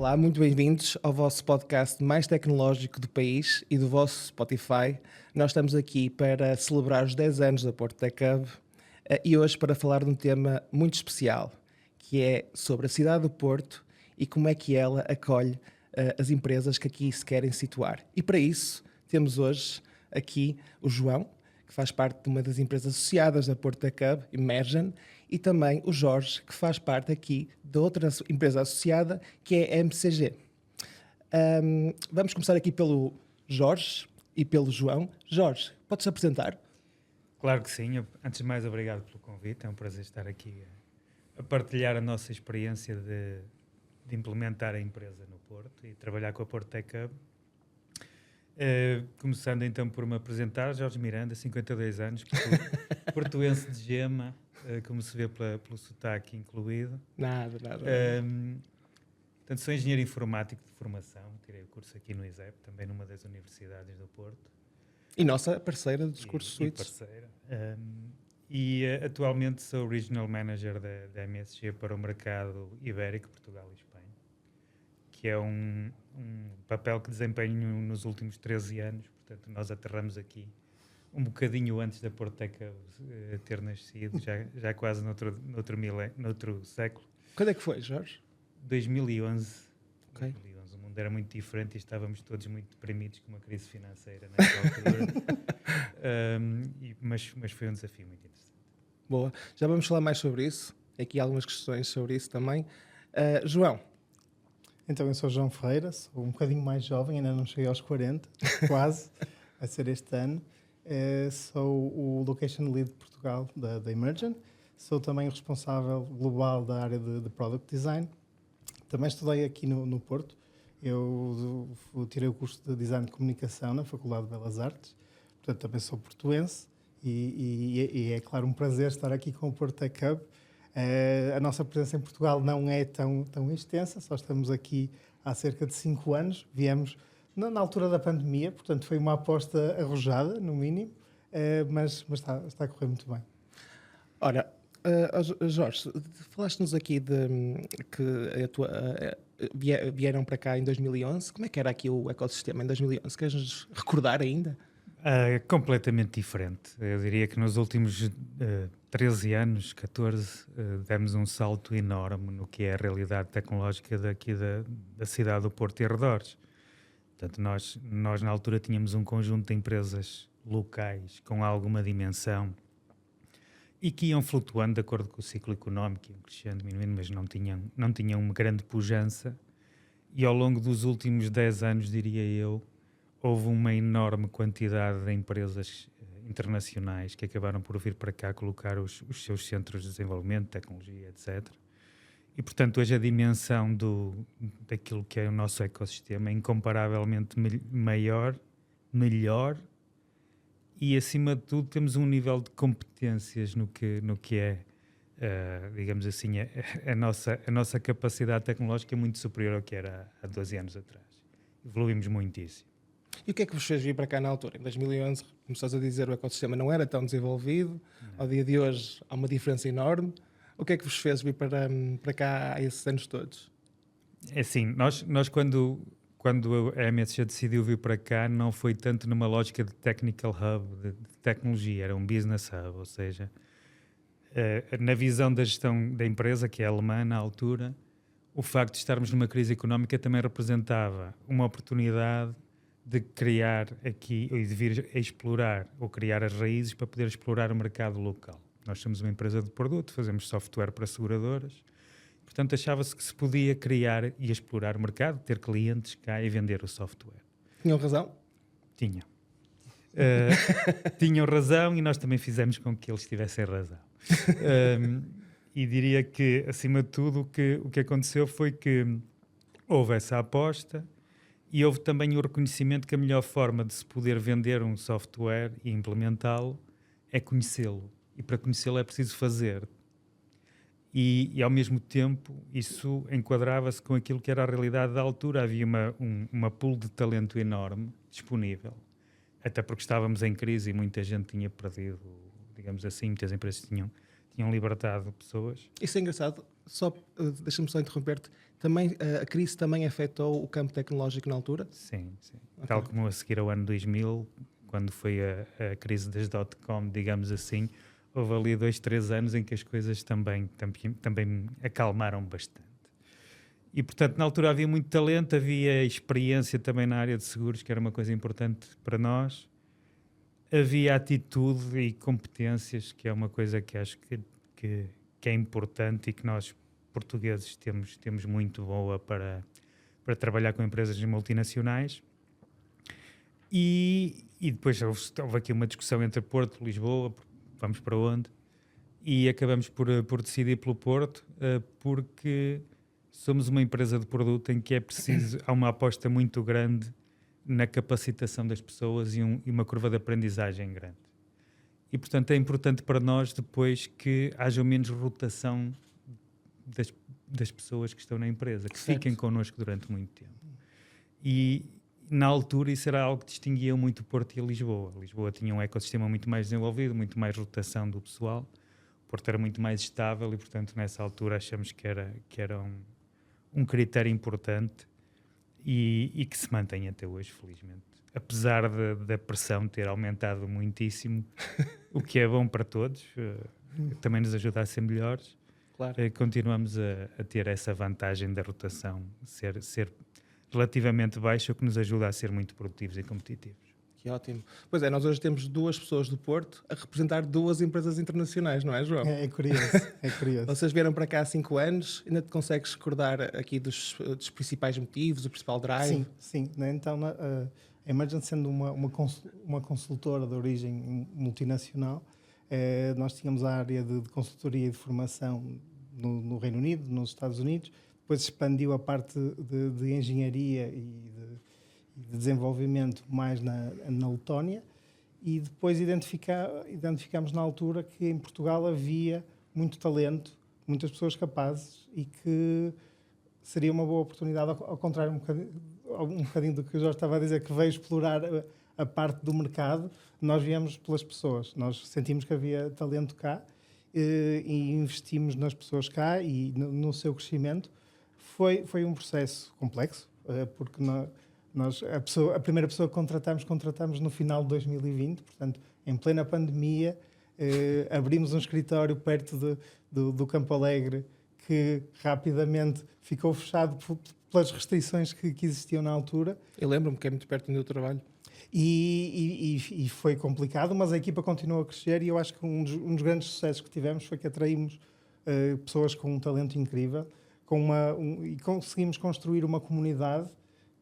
Olá, muito bem-vindos ao vosso podcast mais tecnológico do país e do vosso Spotify. Nós estamos aqui para celebrar os 10 anos da Porto Tech Hub e hoje para falar de um tema muito especial, que é sobre a cidade do Porto e como é que ela acolhe as empresas que aqui se querem situar. E para isso temos hoje aqui o João, que faz parte de uma das empresas associadas da Porto Tech Hub, Immersion, e também o Jorge, que faz parte aqui de outra empresa associada, que é a MCG. Vamos começar aqui pelo Jorge e pelo João. Jorge, podes-te apresentar? Claro que sim. Antes de mais, obrigado pelo convite. É um prazer estar aqui a partilhar a nossa experiência de implementar a empresa no Porto e trabalhar com a Porto Tech Hub. Começando então por me apresentar, Jorge Miranda, 52 anos, portuense de Gema, como se vê pelo sotaque incluído. Nada. Portanto, sou engenheiro informático de formação, tirei o curso aqui no ISEP, também numa das universidades do Porto. E nossa parceira dos cursos suítes. Parceira. Atualmente sou Regional Manager da MSG para o mercado ibérico, Portugal e Espanha, que é um papel que desempenho nos últimos 13 anos. Portanto, nós aterramos aqui um bocadinho antes da Porto Tech Hub ter nascido, já quase noutro século. Quando é que foi, Jorge? 2011. Okay. 2011. O mundo era muito diferente e estávamos todos muito deprimidos com uma crise financeira naquela altura. Mas foi um desafio muito interessante. Boa. Já vamos falar mais sobre isso. Aqui algumas questões sobre isso também. João. Então, eu sou João Ferreira, sou um bocadinho mais jovem, ainda não cheguei aos 40, quase, vai ser este ano. Sou o Location Lead de Portugal da Immersion. Sou também o responsável global da área de Product Design. Também estudei aqui no Porto. Eu tirei o curso de Design de Comunicação na Faculdade de Belas Artes. Portanto, também sou portuense e é, claro, um prazer estar aqui com o Porto Tech Hub. A nossa presença em Portugal não é tão extensa, só estamos aqui há cerca de 5 anos. Viemos na altura da pandemia, portanto foi uma aposta arrojada, no mínimo, mas está a correr muito bem. Ora, Jorge, falaste-nos aqui de que vieram para cá em 2011. Como é que era aqui o ecossistema em 2011? Queres-nos recordar ainda? Completamente diferente. Eu diria que nos últimos 13 anos, 14, demos um salto enorme no que é a realidade tecnológica daqui da cidade do Porto e arredores. Portanto, nós na altura tínhamos um conjunto de empresas locais com alguma dimensão e que iam flutuando de acordo com o ciclo económico, iam crescendo, diminuindo, mas não tinham uma grande pujança. E ao longo dos últimos 10 anos, diria eu, houve uma enorme quantidade de empresas internacionais que acabaram por vir para cá colocar os seus centros de desenvolvimento, tecnologia, etc. E, portanto, hoje a dimensão daquilo que é o nosso ecossistema é incomparavelmente maior, melhor e, acima de tudo, temos um nível de competências no que é, digamos assim, a nossa capacidade tecnológica é muito superior ao que era há 12 anos atrás. Evoluímos muitíssimo. E o que é que vos fez vir para cá na altura? Em 2011, como estás a dizer, o ecossistema não era tão desenvolvido. Ao dia de hoje há uma diferença enorme. O que é que vos fez vir para cá há esses anos todos? É assim, nós quando a MSG decidiu vir para cá, não foi tanto numa lógica de technical hub, de tecnologia, era um business hub, ou seja, na visão da gestão da empresa, que é alemã na altura, o facto de estarmos numa crise económica também representava uma oportunidade de criar aqui, e de vir a explorar, ou criar as raízes para poder explorar o mercado local. Nós somos uma empresa de produto, fazemos software para seguradoras, portanto achava-se que se podia criar e explorar o mercado, ter clientes cá e vender o software. Tinham razão? Tinham. Tinham razão e nós também fizemos com que eles tivessem razão. E diria que, acima de tudo, o que aconteceu foi que houve essa aposta e houve também o reconhecimento que a melhor forma de se poder vender um software e implementá-lo é conhecê-lo. E para conhecê-lo é preciso fazer. E ao mesmo tempo, isso enquadrava-se com aquilo que era a realidade da altura. Havia uma pool de talento enorme disponível. Até porque estávamos em crise e muita gente tinha perdido, digamos assim, muitas empresas tinham libertado pessoas. Isso é engraçado. Deixa-me só interromper-te. Também, a crise também afetou o campo tecnológico na altura? Sim, sim. Ok. Tal como a seguir ao ano 2000, quando foi a crise das .com, digamos assim, houve ali 2-3 anos em que as coisas também acalmaram bastante. E, portanto, na altura havia muito talento, havia experiência também na área de seguros, que era uma coisa importante para nós. Havia atitude e competências, que é uma coisa que acho que é importante e que nós, portugueses, temos muito boa para trabalhar com empresas multinacionais. E depois houve aqui uma discussão entre Porto e Lisboa, vamos para onde? E acabamos por decidir pelo Porto, porque somos uma empresa de produto em que há uma aposta muito grande na capacitação das pessoas e uma curva de aprendizagem grande. E, portanto, é importante para nós depois que haja menos rotação das pessoas que estão na empresa, que fiquem connosco durante muito tempo. E, na altura, isso era algo que distinguia muito o Porto e a Lisboa. Lisboa tinha um ecossistema muito mais desenvolvido, muito mais rotação do pessoal. O Porto era muito mais estável e, portanto, nessa altura achamos que era um critério importante e que se mantém até hoje, felizmente. Apesar da pressão ter aumentado muitíssimo, o que é bom para todos, também nos ajuda a ser melhores. Claro. Continuamos a ter essa vantagem da rotação ser relativamente baixa, o que nos ajuda a ser muito produtivos e competitivos. Que ótimo. Pois é, nós hoje temos 2 pessoas do Porto a representar 2 empresas internacionais, não é, João? É curioso, é curioso. Vocês vieram para cá há 5 anos, ainda te consegues recordar aqui dos principais motivos, o principal drive? Sim. Então, a Emergent, sendo uma consultora de origem multinacional, nós tínhamos a área de consultoria e de formação no Reino Unido, nos Estados Unidos, depois expandiu a parte de engenharia e de desenvolvimento mais na Letónia, e depois identificámos na altura que em Portugal havia muito talento, muitas pessoas capazes e que seria uma boa oportunidade, ao contrário um bocadinho do que o Jorge estava a dizer, que veio explorar a parte do mercado. Nós viemos pelas pessoas, nós sentimos que havia talento cá e investimos nas pessoas cá e no seu crescimento. Foi um processo complexo, porque a primeira pessoa que contratámos no final de 2020, portanto, em plena pandemia. Abrimos um escritório perto do Campo Alegre, que rapidamente ficou fechado pelas restrições que existiam na altura. Eu lembro-me que é muito perto do meu trabalho. E foi complicado, mas a equipa continuou a crescer, e eu acho que um dos grandes sucessos que tivemos foi que atraímos pessoas com um talento incrível e conseguimos construir uma comunidade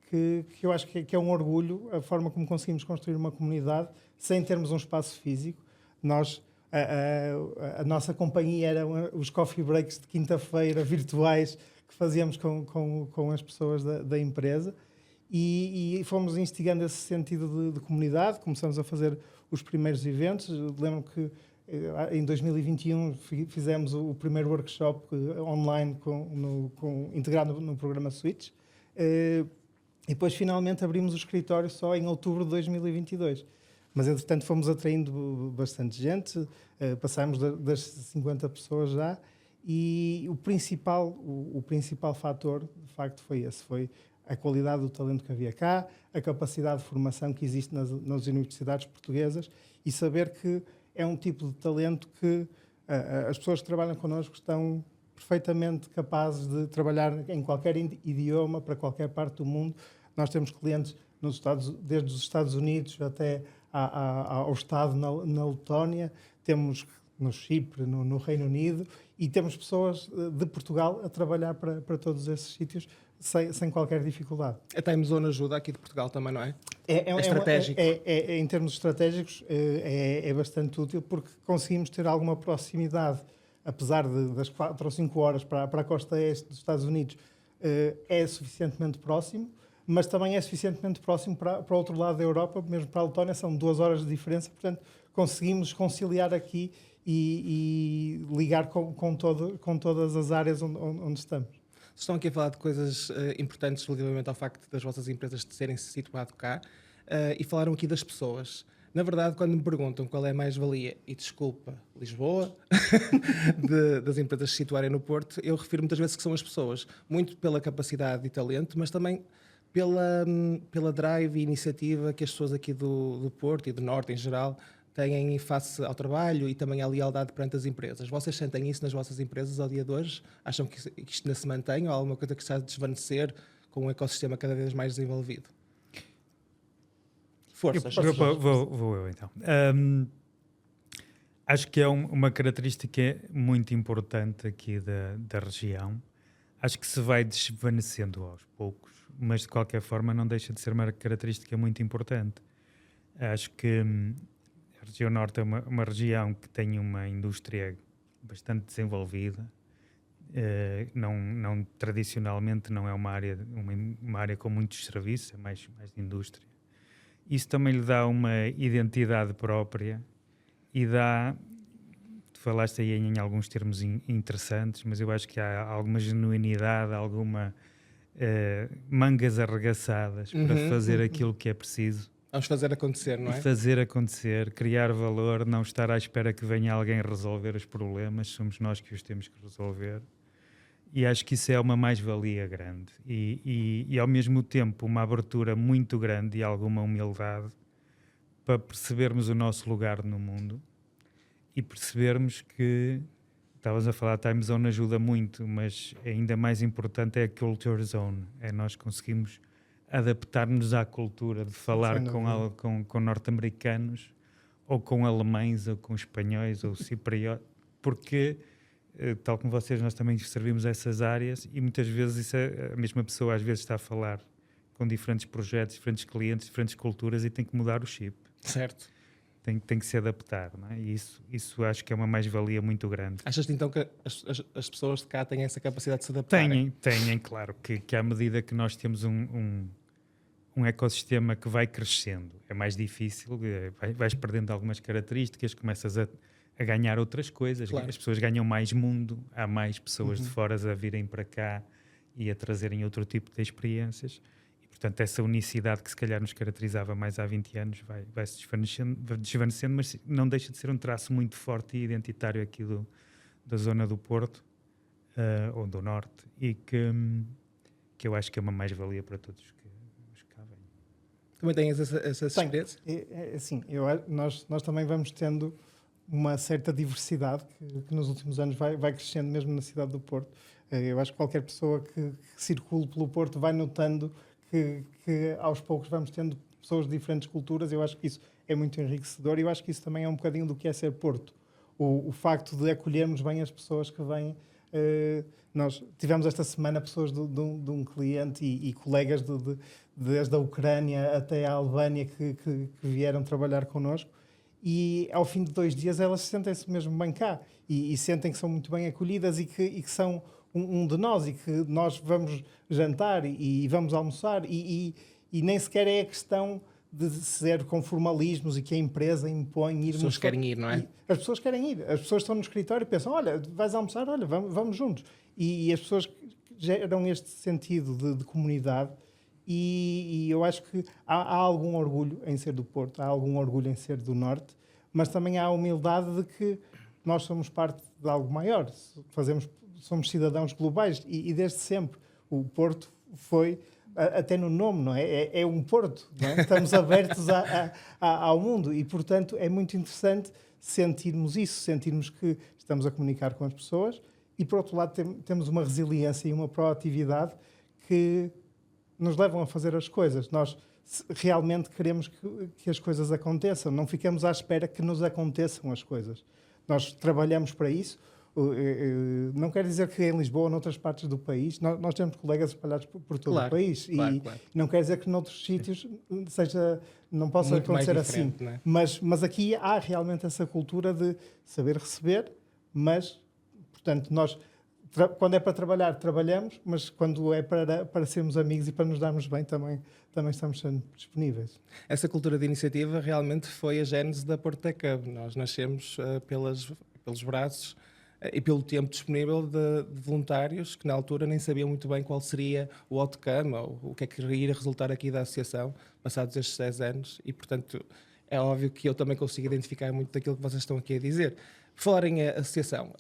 que eu acho que é um orgulho, a forma como conseguimos construir uma comunidade sem termos um espaço físico. A nossa companhia eram os coffee breaks de quinta-feira virtuais que fazíamos com as pessoas da empresa, e fomos instigando esse sentido de comunidade. Começamos a fazer os primeiros eventos. Lembro que em 2021 fizemos o primeiro workshop online integrado no programa Switch, e depois finalmente abrimos o escritório só em outubro de 2022. Mas, entretanto, fomos atraindo bastante gente, passámos das 50 pessoas já, e o principal fator, de facto, foi esse. Foi a qualidade do talento que havia cá, a capacidade de formação que existe nas universidades portuguesas, e saber que é um tipo de talento que as pessoas que trabalham connosco estão perfeitamente capazes de trabalhar em qualquer idioma, para qualquer parte do mundo. Nós temos clientes desde os Estados Unidos até ao Estado na Letónia, temos no Chipre, no Reino Unido, e temos pessoas de Portugal a trabalhar para todos esses sítios sem qualquer dificuldade. A Time Zone ajuda aqui de Portugal também, não é? É estratégico. Em termos estratégicos, é bastante útil, porque conseguimos ter alguma proximidade, apesar das 4 ou 5 horas para a costa este dos Estados Unidos, é suficientemente próximo, mas também é suficientemente próximo para o outro lado da Europa, mesmo para a Letónia, são 2 horas de diferença, portanto conseguimos conciliar aqui e ligar com todas as áreas onde estamos. Estão aqui a falar de coisas importantes relativamente ao facto das vossas empresas de terem se situado cá, e falaram aqui das pessoas. Na verdade, quando me perguntam qual é a mais-valia, e desculpa, Lisboa, das empresas se situarem no Porto, eu refiro muitas vezes que são as pessoas, muito pela capacidade e talento, mas também pela drive e iniciativa que as pessoas aqui do Porto e do Norte em geral têm face ao trabalho e também à lealdade perante as empresas. Vocês sentem isso nas vossas empresas ao dia de hoje? Acham que isto ainda se mantém ou há alguma coisa que está a desvanecer com um ecossistema cada vez mais desenvolvido? Força. Vou eu então. Acho que é uma característica muito importante aqui da região. Acho que se vai desvanecendo aos poucos, mas de qualquer forma não deixa de ser uma característica muito importante. Acho que a região norte é uma região que tem uma indústria bastante desenvolvida. Não tradicionalmente não é uma área com muitos serviços, é mais de indústria. Isso também lhe dá uma identidade própria e dá, tu falaste aí em alguns termos interessantes, mas eu acho que há alguma genuinidade, alguma mangas arregaçadas para fazer aquilo que é preciso. Vamos fazer acontecer, não é? E fazer acontecer, criar valor, não estar à espera que venha alguém resolver os problemas, somos nós que os temos que resolver. E acho que isso é uma mais-valia grande e ao mesmo tempo uma abertura muito grande e alguma humildade para percebermos o nosso lugar no mundo e percebermos que, estavas a falar, a Time Zone ajuda muito, mas ainda mais importante é a Culture Zone, é nós conseguimos adaptar-nos à cultura de falar com norte-americanos ou com alemães ou com espanhóis ou cipriotas, porque tal como vocês, nós também servimos essas áreas e muitas vezes a mesma pessoa às vezes está a falar com diferentes projetos, diferentes clientes, diferentes culturas e tem que mudar o chip. Certo. Tem que se adaptar, não é? E isso acho que é uma mais-valia muito grande. Achas então que as pessoas de cá têm essa capacidade de se adaptar? Têm, claro, que à medida que nós temos um ecossistema que vai crescendo, é mais difícil, vais perdendo algumas características, começas a ganhar outras coisas, claro. As pessoas ganham mais mundo, há mais pessoas de fora a virem para cá e a trazerem outro tipo de experiências e, portanto, essa unicidade que se calhar nos caracterizava mais há 20 anos vai se desvanecendo, mas não deixa de ser um traço muito forte e identitário aqui da zona do Porto ou do Norte e que eu acho que é uma mais-valia para todos os que cá vêm. Também tens essa experiência? Sim, nós também vamos tendo uma certa diversidade que nos últimos anos vai crescendo mesmo na cidade do Porto. Eu acho que qualquer pessoa que circule pelo Porto vai notando que aos poucos vamos tendo pessoas de diferentes culturas. Eu acho que isso é muito enriquecedor e eu acho que isso também é um bocadinho do que é ser Porto. O facto de acolhermos bem as pessoas que vêm. Nós tivemos esta semana pessoas de um cliente e colegas desde a Ucrânia até a Albânia que vieram trabalhar connosco. E ao fim de 2 dias elas sentem-se mesmo bem cá e sentem que são muito bem acolhidas e que são um de nós e que nós vamos jantar e vamos almoçar e nem sequer é a questão de ser com formalismos e que a empresa impõe ir. As pessoas querem ir, não é? As pessoas querem ir. As pessoas estão no escritório e pensam, olha, vais almoçar? Olha, vamos juntos. E as pessoas geram este sentido de comunidade. E eu acho que há algum orgulho em ser do Porto, há algum orgulho em ser do Norte, mas também há a humildade de que nós somos parte de algo maior, somos cidadãos globais e desde sempre o Porto foi, até no nome, não é? É um Porto, não é? Estamos abertos ao mundo e, portanto, é muito interessante sentirmos isso, sentirmos que estamos a comunicar com as pessoas e, por outro lado, temos uma resiliência e uma proatividade que nos levam a fazer as coisas. Nós realmente queremos que as coisas aconteçam. Não ficamos à espera que nos aconteçam as coisas. Nós trabalhamos para isso. Não quer dizer que em Lisboa ou noutras partes do país, nós temos colegas espalhados por todo o país. Claro. Não quer dizer que noutros sítios não possa muito acontecer assim. Não é? Mas aqui há realmente essa cultura de saber receber, mas, portanto, nós... Quando é para trabalhar, trabalhamos, mas quando é para sermos amigos e para nos darmos bem, também estamos sendo disponíveis. Essa cultura de iniciativa realmente foi a gênese da Porto Tech Hub. Nós nascemos pelos braços e pelo tempo disponível de voluntários que na altura nem sabiam muito bem qual seria o outcome ou o que é que iria resultar aqui da associação, passados estes 10 anos. E, portanto, É óbvio que eu também consigo identificar muito daquilo que vocês estão aqui a dizer. Por falar em associação,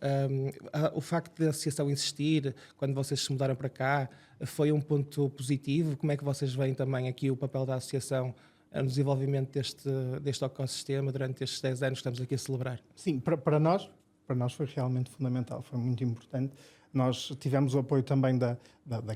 o facto da associação existir, quando vocês se mudaram para cá, foi um ponto positivo? Como é que vocês veem também aqui o papel da associação no desenvolvimento deste ecossistema durante estes 10 anos que estamos aqui a celebrar? Sim, para nós foi realmente fundamental, foi muito importante. Nós tivemos o apoio também da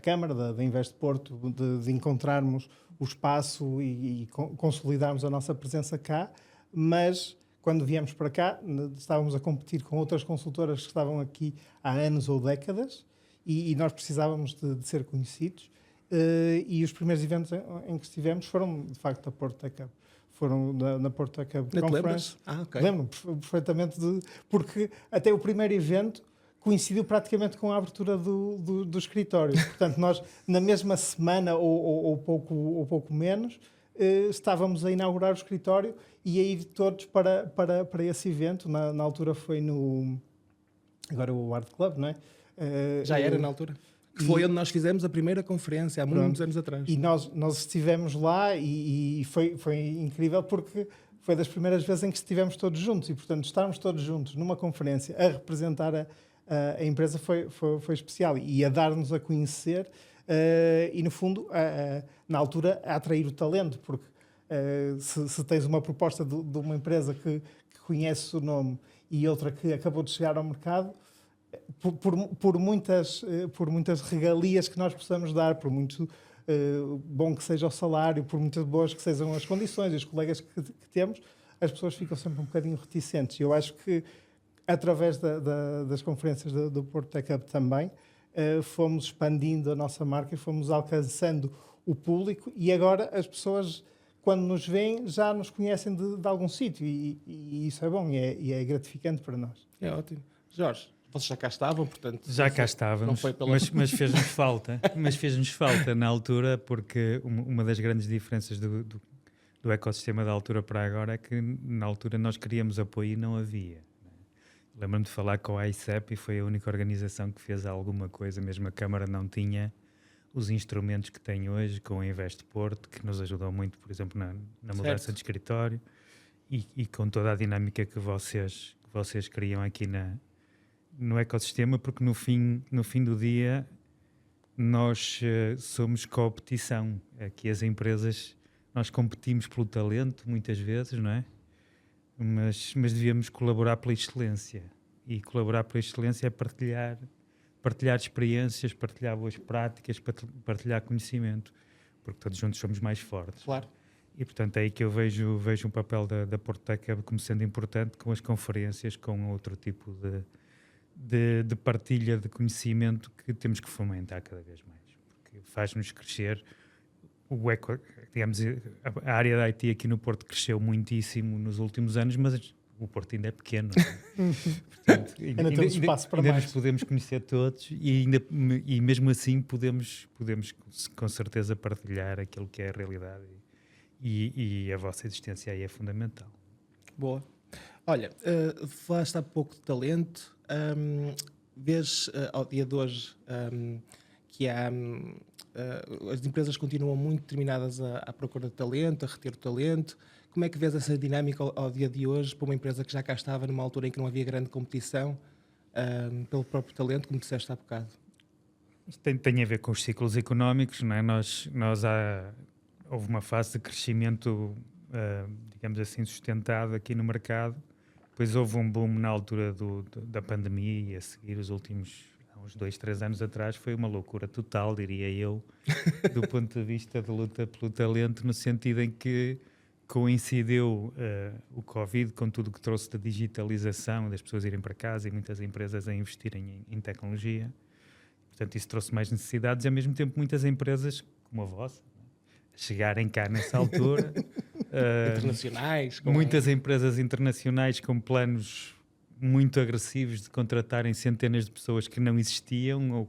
Câmara, da Invest Porto, de encontrarmos o espaço e consolidarmos a nossa presença cá, mas quando viemos para cá estávamos a competir com outras consultoras que estavam aqui há anos ou décadas e nós precisávamos de ser conhecidos. E os primeiros eventos em que estivemos foram, de facto, a Porto Tech Hub. Foram na Porto Tech Hub Conference. Okay. Lembro-me perfeitamente, porque até o primeiro evento coincidiu praticamente com a abertura do escritório. Portanto, nós, na mesma semana ou pouco menos, estávamos a inaugurar o escritório e a ir todos para esse evento. Na altura foi agora o Art Club, não é? Já era na altura? Que foi onde nós fizemos a primeira conferência, há muitos anos atrás. E nós estivemos lá e foi incrível porque foi das primeiras vezes em que estivemos todos juntos e, portanto, estarmos todos juntos numa conferência a representar a empresa foi especial e a dar-nos a conhecer e, no fundo, na altura, a atrair o talento, porque se tens uma proposta de uma empresa que conhece o nome e outra que acabou de chegar ao mercado, por muitas regalias que nós possamos dar, por muito bom que seja o salário, por muitas boas que sejam as condições e os colegas que temos, as pessoas ficam sempre um bocadinho reticentes. Eu acho que, através das conferências do Porto Tech Hub também, fomos expandindo a nossa marca e fomos alcançando o público e agora as pessoas, quando nos veem, já nos conhecem de algum sítio e isso é bom e é gratificante para nós. É ótimo. Jorge, vocês já cá estavam, portanto... Já cá estávamos, mas fez-nos falta. Mas fez-nos falta na altura, porque uma das grandes diferenças do ecossistema da altura para agora é que na altura nós queríamos apoio e não havia. Lembro-me de falar com a ICEP e foi a única organização que fez alguma coisa, mesmo a Câmara não tinha os instrumentos que tem hoje, com a Invest Porto, que nos ajudou muito, por exemplo, na mudança de escritório e com toda a dinâmica que vocês criam aqui no ecossistema, porque no fim do dia nós somos competição. Aqui as empresas, nós competimos pelo talento muitas vezes, não é? Mas devíamos colaborar pela excelência. E colaborar pela excelência é partilhar experiências, partilhar boas práticas, partilhar conhecimento, porque todos juntos somos mais fortes. Claro. E, portanto, é aí que eu vejo um papel da Porto Tech Hub como sendo importante, com as conferências, com outro tipo de partilha de conhecimento que temos que fomentar cada vez mais, porque faz-nos crescer. Digamos, a área da IT aqui no Porto cresceu muitíssimo nos últimos anos, mas o Porto ainda é pequeno. Portanto, ainda temos espaço para ainda mais. Nos podemos conhecer todos e mesmo assim podemos com certeza partilhar aquilo que é a realidade e a vossa existência aí é fundamental. Boa. Olha, falaste há pouco de talento. Vês ao dia de hoje que as empresas continuam muito determinadas à procura de talento, a reter o talento. Como é que vês essa dinâmica ao dia de hoje para uma empresa que já cá estava numa altura em que não havia grande competição pelo próprio talento, como disseste há bocado? Tem a ver com os ciclos económicos, não é? Houve uma fase de crescimento, digamos assim, sustentado aqui no mercado. Depois houve um boom na altura da pandemia e a seguir os últimos, uns 2-3 anos atrás, foi uma loucura total, diria eu, do ponto de vista de luta pelo talento, no sentido em que coincidiu o Covid com tudo o que trouxe da digitalização, das pessoas irem para casa e muitas empresas a investirem em tecnologia. Portanto, isso trouxe mais necessidades e, ao mesmo tempo, muitas empresas, como a vossa, chegarem cá nessa altura. Internacionais. Muitas empresas internacionais com planos muito agressivos de contratarem centenas de pessoas que não existiam ou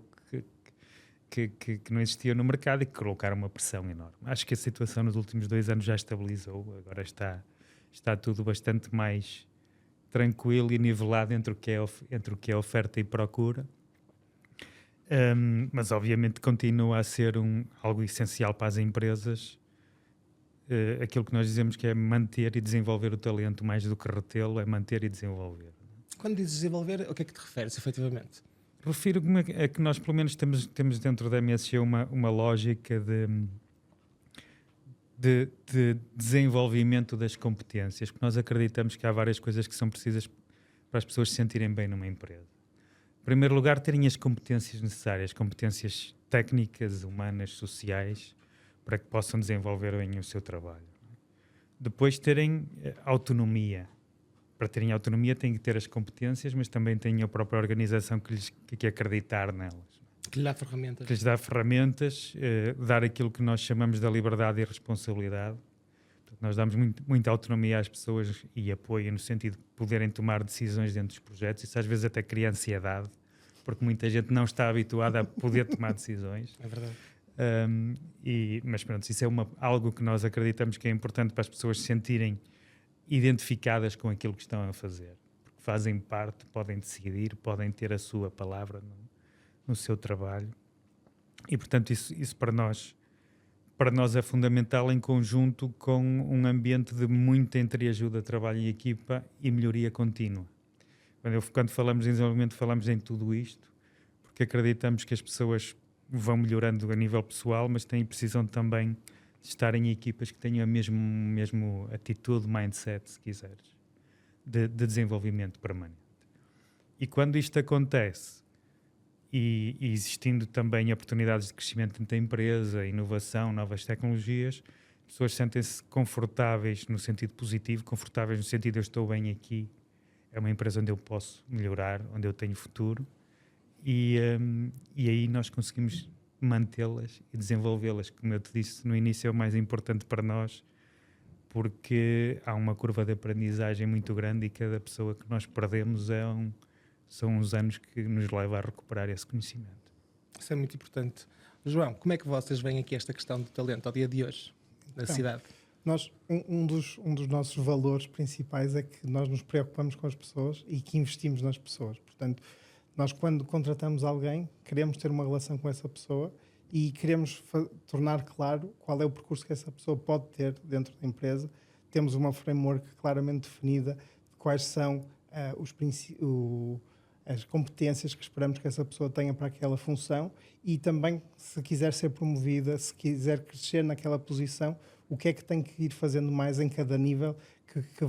que não existiam no mercado e que colocaram uma pressão enorme. Acho que a situação nos últimos 2 anos já estabilizou, agora está tudo bastante mais tranquilo e nivelado entre o que é oferta e procura. Mas obviamente continua a ser algo essencial para as empresas aquilo que nós dizemos que é manter e desenvolver o talento, mais do que retê-lo, é manter e desenvolver. Quando dizes desenvolver, o que é que te referes, efetivamente? Refiro-me a que nós, pelo menos, temos dentro da MSG uma lógica de desenvolvimento das competências, porque nós acreditamos que há várias coisas que são precisas para as pessoas se sentirem bem numa empresa. Em primeiro lugar, terem as competências necessárias, competências técnicas, humanas, sociais, para que possam desenvolver bem o seu trabalho. Depois, terem autonomia. Para terem autonomia, têm que ter as competências, mas também têm a própria organização que acreditar nelas. Que lhe dá ferramentas. Que lhes dá ferramentas, dar aquilo que nós chamamos da liberdade e responsabilidade. Portanto, nós damos muita autonomia às pessoas e apoio no sentido de poderem tomar decisões dentro dos projetos. Isso às vezes até cria ansiedade, porque muita gente não está habituada a poder tomar decisões. É verdade. Mas pronto, isso é algo que nós acreditamos que é importante para as pessoas se sentirem identificadas com aquilo que estão a fazer. Porque fazem parte, podem decidir, podem ter a sua palavra no seu trabalho. E, portanto, isso para nós é fundamental em conjunto com um ambiente de muita entreajuda, trabalho em equipa e melhoria contínua. Quando falamos em desenvolvimento, falamos em tudo isto, porque acreditamos que as pessoas vão melhorando a nível pessoal, mas precisam também de estar em equipas que tenham a mesma atitude, mindset, se quiseres, de desenvolvimento permanente. E quando isto acontece, e existindo também oportunidades de crescimento dentro da empresa, inovação, novas tecnologias, as pessoas sentem-se confortáveis no sentido positivo, confortáveis no sentido de eu estou bem aqui, é uma empresa onde eu posso melhorar, onde eu tenho futuro, e aí nós conseguimos mantê-las e desenvolvê-las. Como eu te disse no início, é o mais importante para nós, porque há uma curva de aprendizagem muito grande e cada pessoa que nós perdemos são uns anos que nos leva a recuperar esse conhecimento. Isso é muito importante. João, como é que vocês veem aqui esta questão do talento ao dia de hoje, na cidade? Um dos nossos valores principais é que nós nos preocupamos com as pessoas e que investimos nas pessoas. Portanto, nós quando contratamos alguém, queremos ter uma relação com essa pessoa e queremos tornar claro qual é o percurso que essa pessoa pode ter dentro da empresa. Temos uma framework claramente definida de quais são as competências que esperamos que essa pessoa tenha para aquela função e também, se quiser ser promovida, se quiser crescer naquela posição, o que é que tem que ir fazendo mais em cada nível que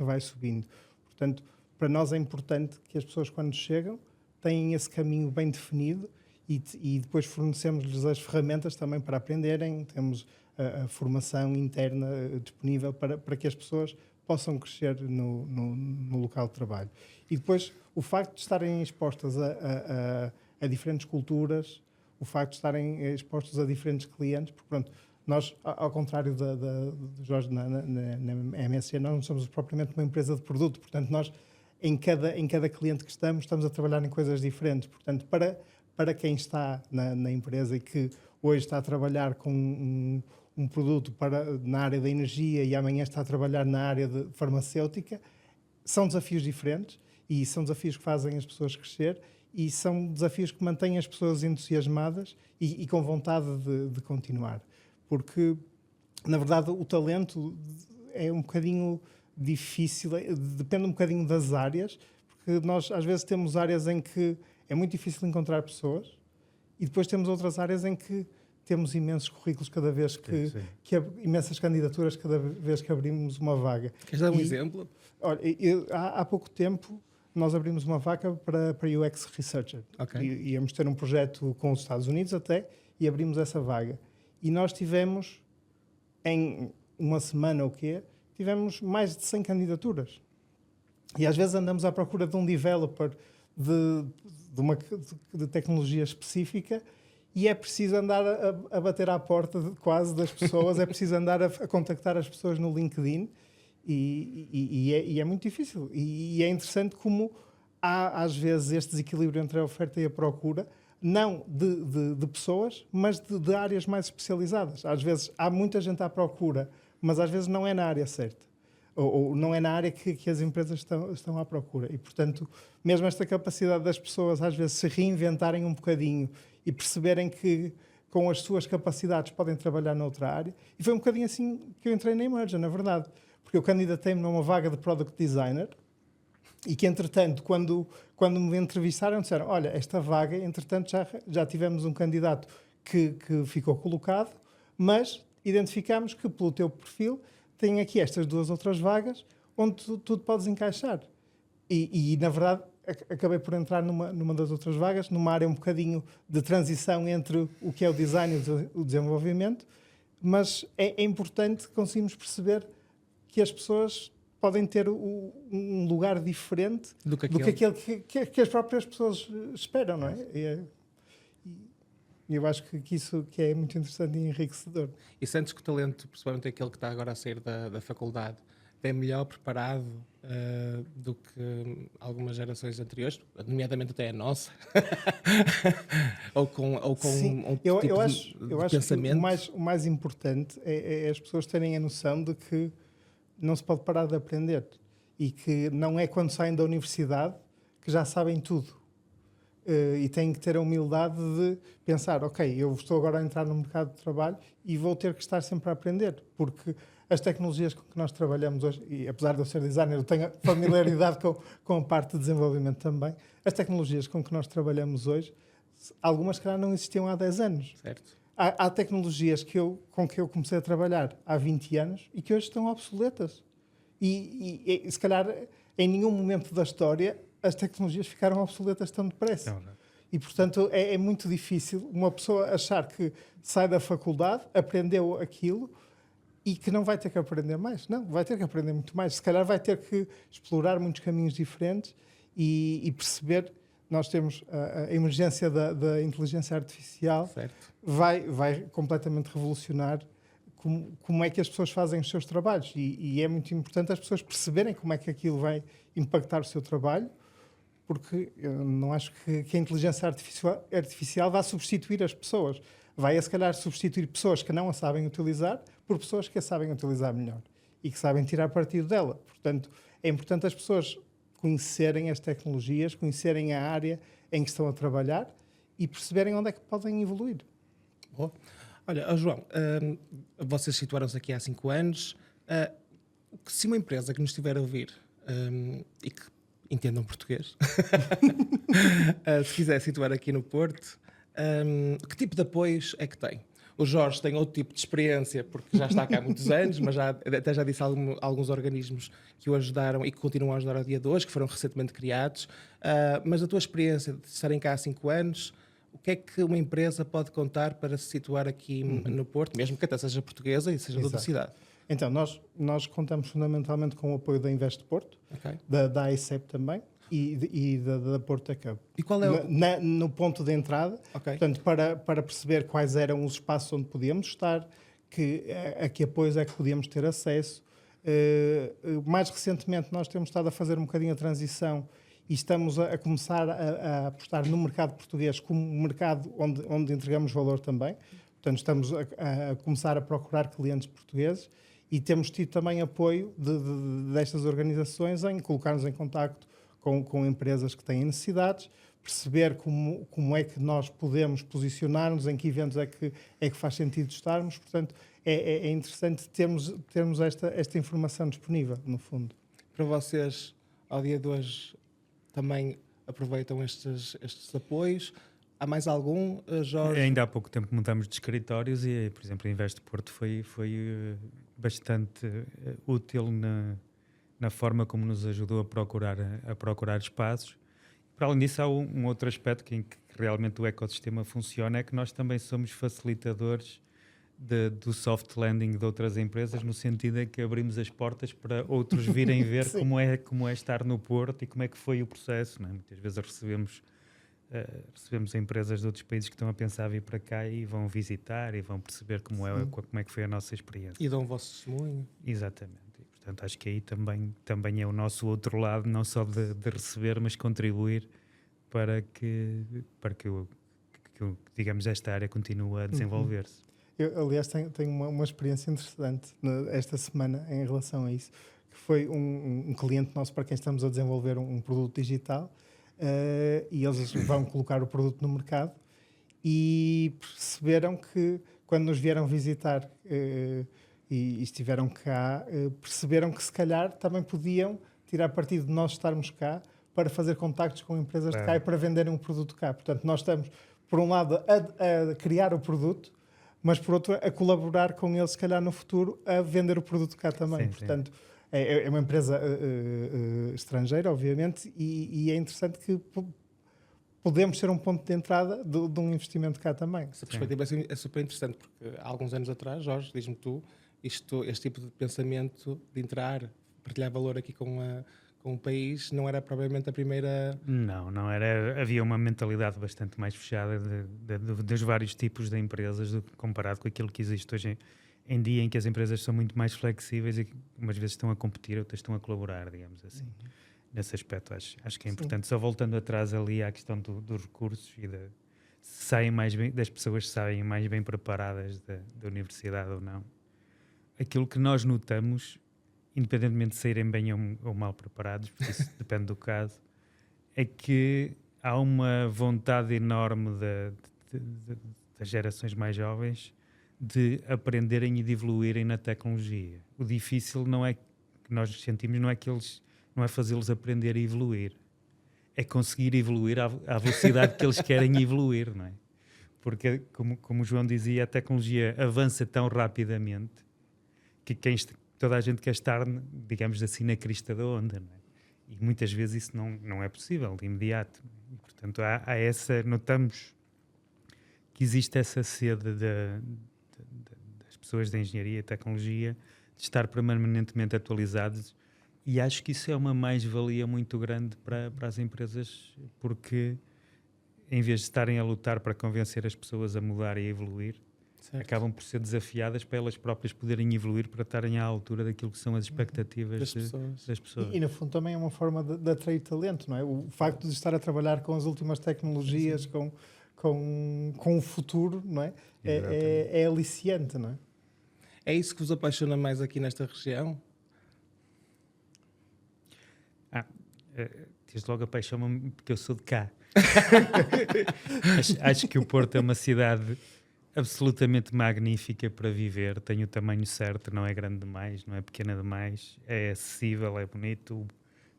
vai subindo. Portanto, para nós é importante que as pessoas, quando chegam, têm esse caminho bem definido e depois fornecemos-lhes as ferramentas também para aprenderem. Temos a formação interna disponível para que as pessoas possam crescer no local de trabalho. E depois, o facto de estarem expostas a diferentes culturas, o facto de estarem expostos a diferentes clientes, porque pronto, nós, ao contrário do Jorge na MSG, nós não somos propriamente uma empresa de produto, portanto nós em cada cliente que estamos a trabalhar em coisas diferentes. Portanto, para quem está na empresa e que hoje está a trabalhar com um produto na área da energia e amanhã está a trabalhar na área de farmacêutica, são desafios diferentes e são desafios que fazem as pessoas crescer e são desafios que mantêm as pessoas entusiasmadas e com vontade de continuar. Porque, na verdade, o talento é um bocadinho difícil, depende um bocadinho das áreas, porque nós às vezes temos áreas em que é muito difícil encontrar pessoas e depois temos outras áreas em que temos imensos currículos cada vez imensas candidaturas cada vez que abrimos uma vaga. Queres dar um exemplo? Olha, há pouco tempo nós abrimos uma vaga para UX Researcher. Okay. Íamos ter um projeto com os Estados Unidos até e abrimos essa vaga. E nós tivemos, em uma semana ou quê, tivemos mais de 100 candidaturas. E às vezes andamos à procura de um developer de tecnologia específica e é preciso andar a bater à porta quase das pessoas, é preciso andar a contactar as pessoas no LinkedIn e é muito difícil. E é interessante como há às vezes este desequilíbrio entre a oferta e a procura, não de pessoas, mas de áreas mais especializadas. Às vezes há muita gente à procura, mas às vezes não é na área certa. Ou não é na área que as empresas estão à procura. E, portanto, mesmo esta capacidade das pessoas às vezes se reinventarem um bocadinho e perceberem que com as suas capacidades, podem trabalhar noutra área. E foi um bocadinho assim que eu entrei na Emergent, na verdade. Porque eu candidatei-me numa vaga de Product Designer e que, entretanto, quando me entrevistaram, disseram, olha, esta vaga, entretanto, já tivemos um candidato que ficou colocado, mas identificamos que, pelo teu perfil, tem aqui estas 2 outras vagas onde tu te podes encaixar. E, na verdade, acabei por entrar numa das outras vagas, numa área um bocadinho de transição entre o que é o design e o desenvolvimento, mas é importante conseguirmos perceber que as pessoas podem ter um lugar diferente do que aquele que as próprias pessoas esperam, não é? E eu acho que isso que é muito interessante e enriquecedor. E sentes que o talento, principalmente aquele que está agora a sair da faculdade, é melhor preparado do que algumas gerações anteriores, nomeadamente até a nossa? ou com Sim, um eu tipo acho de pensamento? que o mais importante é as pessoas terem a noção de que não se pode parar de aprender e que não é quando saem da universidade que já sabem tudo. E têm que ter a humildade de pensar, ok, eu estou agora a entrar no mercado de trabalho e vou ter que estar sempre a aprender, porque as tecnologias com que nós trabalhamos hoje, e apesar de eu ser designer, eu tenho familiaridade com a parte de desenvolvimento também, as tecnologias com que nós trabalhamos hoje, algumas que não existiam há 10 anos. Certo. Há tecnologias com que eu comecei a trabalhar há 20 anos e que hoje estão obsoletas. E se calhar, em nenhum momento da história, as tecnologias ficaram obsoletas tão depressa. Não. E, portanto, é muito difícil uma pessoa achar que sai da faculdade, aprendeu aquilo e que não vai ter que aprender mais. Não, vai ter que aprender muito mais. Se calhar vai ter que explorar muitos caminhos diferentes e perceber. Nós temos a emergência da inteligência artificial, Certo. vai completamente revolucionar como é que as pessoas fazem os seus trabalhos. E é muito importante as pessoas perceberem como é que aquilo vai impactar o seu trabalho, porque eu não acho que a inteligência artificial vá substituir as pessoas. Vai, se calhar, substituir pessoas que não a sabem utilizar por pessoas que a sabem utilizar melhor e que sabem tirar partido dela. Portanto, é importante as pessoas conhecerem as tecnologias, conhecerem a área em que estão a trabalhar e perceberem onde é que podem evoluir. Boa. Olha, João, vocês situaram-se aqui há 5 anos. Se uma empresa que nos estiver a ouvir e que entendam português, se quiser situar aqui no Porto, que tipo de apoios é que tem? O Jorge tem outro tipo de experiência, porque já está cá há muitos anos, mas até já disse alguns organismos que o ajudaram e que continuam a ajudar ao dia de hoje, que foram recentemente criados. Mas a tua experiência de estarem cá há 5 anos, o que é que uma empresa pode contar para se situar aqui no Porto, mesmo que até seja portuguesa e seja de outra cidade? Então, nós contamos fundamentalmente com o apoio da Invest Porto, Okay. da AICEP também e da Porto Tech Hub. E qual é No ponto de entrada, Okay. portanto, para perceber quais eram os espaços onde podíamos estar, a que apoios é que podíamos ter acesso. Mais recentemente, nós temos estado a fazer um bocadinho a transição e estamos a começar a apostar no mercado português como um mercado onde entregamos valor também. Portanto, estamos a começar a procurar clientes portugueses e temos tido também apoio destas organizações em colocar-nos em contacto com empresas que têm necessidades, perceber como é que nós podemos posicionar-nos, em que eventos é que faz sentido estarmos. Portanto, é interessante termos esta informação disponível, no fundo. Para vocês, ao dia de hoje, também aproveitam estes apoios? Há mais algum, Jorge? Ainda há pouco tempo mudamos de escritórios e, por exemplo, a Invest Porto foi bastante útil na forma como nos ajudou a procurar espaços. Para além disso, há um outro aspecto em que realmente o ecossistema funciona, é que nós também somos facilitadores do soft landing de outras empresas, no sentido em que abrimos as portas para outros virem ver como é estar no Porto e como é que foi o processo. Não é? Muitas vezes recebemos empresas de outros países que estão a pensar vir para cá e vão visitar e vão perceber como é que foi a nossa experiência. E dão o vosso testemunho. Exatamente. E, portanto, acho que aí também é o nosso outro lado, não só de receber, mas contribuir para que digamos, esta área continue a desenvolver-se. Eu, aliás, tenho uma experiência interessante esta semana em relação a isso, que foi um cliente nosso para quem estamos a desenvolver um produto digital, e eles vão colocar o produto no mercado e perceberam que, quando nos vieram visitar e estiveram cá, perceberam que se calhar também podiam tirar partido de nós estarmos cá para fazer contactos com empresas de cá e para venderem um produto cá. Portanto, nós estamos, por um lado, a criar o produto, mas por outro, a colaborar com eles, se calhar no futuro, a vender o produto cá também. Sim, Portanto, é uma empresa estrangeira, obviamente, e é interessante que podemos ser um ponto de entrada de um investimento cá também. Essa perspectiva é super interessante, porque há alguns anos atrás, Jorge, diz-me tu, este tipo de pensamento de entrar, partilhar valor aqui com o país, não era provavelmente a primeira... Não era. Havia uma mentalidade bastante mais fechada dos vários tipos de empresas comparado com aquilo que existe hoje em dia, em que as empresas são muito mais flexíveis e umas vezes estão a competir, outras estão a colaborar, digamos assim. Nesse aspecto acho que é importante. Só voltando atrás ali à questão dos recursos e saem mais bem, das pessoas saem mais bem preparadas da universidade ou não. Aquilo que nós notamos, independentemente de saírem bem ou mal preparados, porque isso depende do caso, é que há uma vontade enorme das gerações mais jovens de aprenderem e de evoluírem na tecnologia. O difícil não é que nós sentimos, não é fazê-los aprender a evoluir, é conseguir evoluir à velocidade que eles querem evoluir, não é? Porque, como o João dizia, a tecnologia avança tão rapidamente que toda a gente quer estar, digamos assim, na crista da onda, não é? E muitas vezes isso não é possível de imediato. E, portanto, notamos que existe essa sede das pessoas da engenharia e tecnologia de estar permanentemente atualizados, e acho que isso é uma mais-valia muito grande para as empresas, porque em vez de estarem a lutar para convencer as pessoas a mudar e a evoluir, acabam por ser desafiadas para elas próprias poderem evoluir, para estarem à altura daquilo que são as expectativas das pessoas. E no fundo também é uma forma de atrair talento, não é? O facto de estar a trabalhar com as últimas tecnologias, com o futuro, não é? É aliciante, não é? É isso que vos apaixona mais aqui nesta região? Desde logo apaixona-me porque eu sou de cá. Acho que o Porto é uma cidade absolutamente magnífica para viver, tem o tamanho certo, não é grande demais, não é pequena demais, é acessível, é bonito,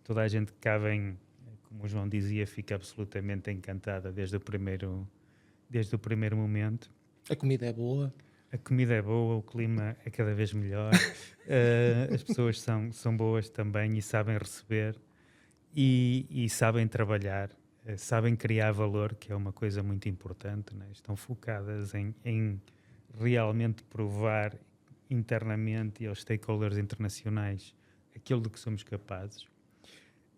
toda a gente que cá vem, como o João dizia, fica absolutamente encantada desde o primeiro momento. A comida é boa? A comida é boa, o clima é cada vez melhor, as pessoas são boas também e sabem receber e sabem trabalhar. Sabem criar valor, que é uma coisa muito importante, né? Estão focadas em realmente provar internamente e aos stakeholders internacionais aquilo de que somos capazes.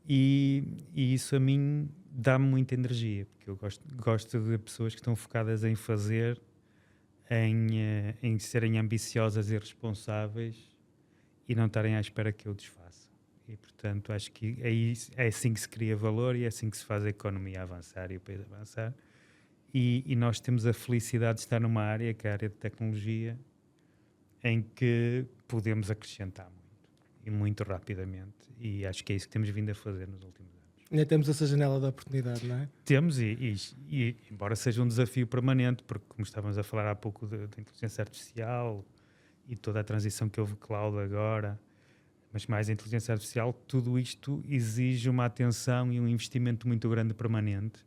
E isso a mim dá-me muita energia, porque eu gosto de pessoas que estão focadas em fazer, em serem ambiciosas e responsáveis e não estarem à espera que eu desfaça. E, portanto, acho que é assim que se cria valor e é assim que se faz a economia avançar e o país avançar. E nós temos a felicidade de estar numa área, que é a área de tecnologia, em que podemos acrescentar muito, e muito rapidamente. E acho que é isso que temos vindo a fazer nos últimos anos. Ainda temos essa janela de oportunidade, não é? Temos, e embora seja um desafio permanente, porque, como estávamos a falar há pouco da inteligência artificial e toda a transição que houve cloud agora, mas mais a inteligência artificial, tudo isto exige uma atenção e um investimento muito grande permanente,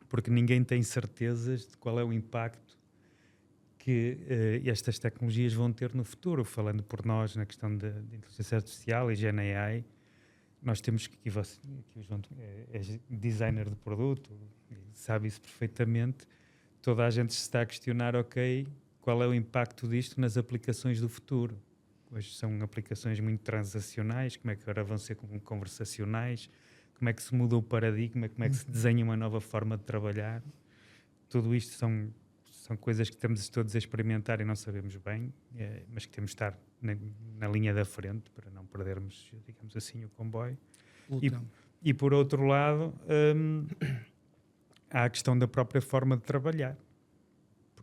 porque ninguém tem certezas de qual é o impacto que estas tecnologias vão ter no futuro. Falando por nós na questão de inteligência artificial e GenAI, nós temos que o João é designer de produto, sabe isso perfeitamente, toda a gente se está a questionar, ok, qual é o impacto disto nas aplicações do futuro? Hoje são aplicações muito transacionais, como é que agora vão ser conversacionais, como é que se muda o paradigma, como é que se desenha uma nova forma de trabalhar. Tudo isto são coisas que estamos todos a experimentar e não sabemos bem, mas que temos de estar na linha da frente para não perdermos, digamos assim, o comboio. E por outro lado, há a questão da própria forma de trabalhar.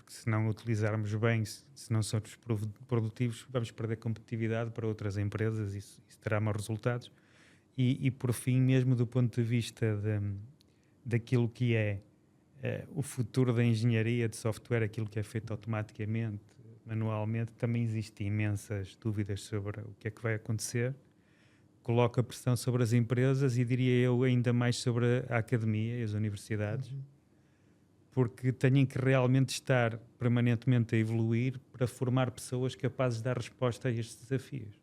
Se não utilizarmos bem, se não somos produtivos, vamos perder competitividade para outras empresas, isso terá maus resultados. E por fim, mesmo do ponto de vista daquilo que é o futuro da engenharia de software, aquilo que é feito automaticamente, manualmente, também existem imensas dúvidas sobre o que é que vai acontecer. Coloca pressão sobre as empresas e, diria eu, ainda mais sobre a academia e as universidades, porque têm que realmente estar permanentemente a evoluir para formar pessoas capazes de dar resposta a estes desafios,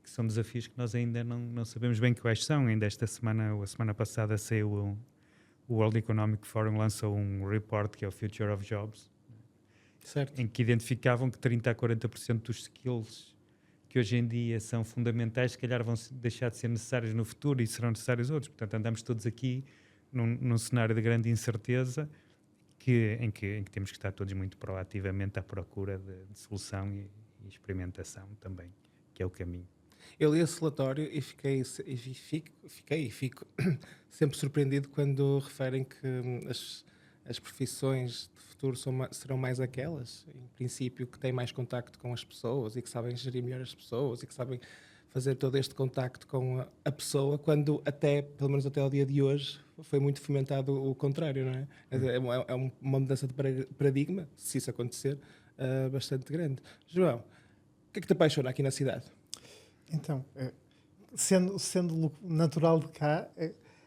que são desafios que nós ainda não sabemos bem quais são. Ainda esta semana, ou a semana passada, saiu o World Economic Forum lançou um report que é o Future of Jobs, Certo. em que identificavam que 30% a 40% dos skills que hoje em dia são fundamentais, se calhar vão deixar de ser necessários no futuro e serão necessários outros. Portanto, andamos todos aqui num cenário de grande incerteza em que temos que estar todos muito proativamente à procura de solução e experimentação também, que é o caminho. Eu li esse relatório e fico sempre surpreendido quando referem que as profissões de futuro serão mais aquelas, em princípio, que têm mais contacto com as pessoas e que sabem gerir melhor as pessoas e que sabem fazer todo este contacto com a pessoa, quando pelo menos até ao dia de hoje, foi muito fomentado o contrário, não é? É uma mudança de paradigma, se isso acontecer, bastante grande. João, o que é que te apaixona aqui na cidade? Então, sendo natural de cá,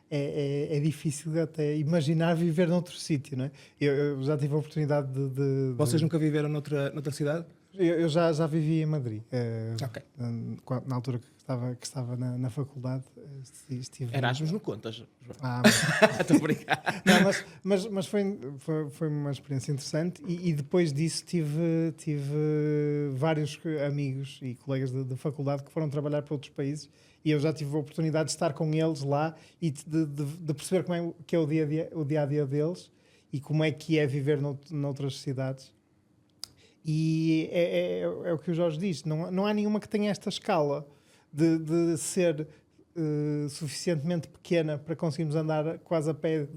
é difícil até imaginar viver noutro sítio, não é? Eu já tive a oportunidade de... Vocês nunca viveram noutra cidade? Eu já vivi em Madrid. Ok. Na altura que estava na faculdade, estive... Erasmus não contas, João. Estou a brincar. Não, mas foi uma experiência interessante e depois disso tive vários amigos e colegas de faculdade que foram trabalhar para outros países e eu já tive a oportunidade de estar com eles lá e de perceber como é que é o dia-a-dia deles e como é que é viver noutras cidades. E é o que o Jorge diz, não há nenhuma que tenha esta escala de ser suficientemente pequena para conseguirmos andar quase a pé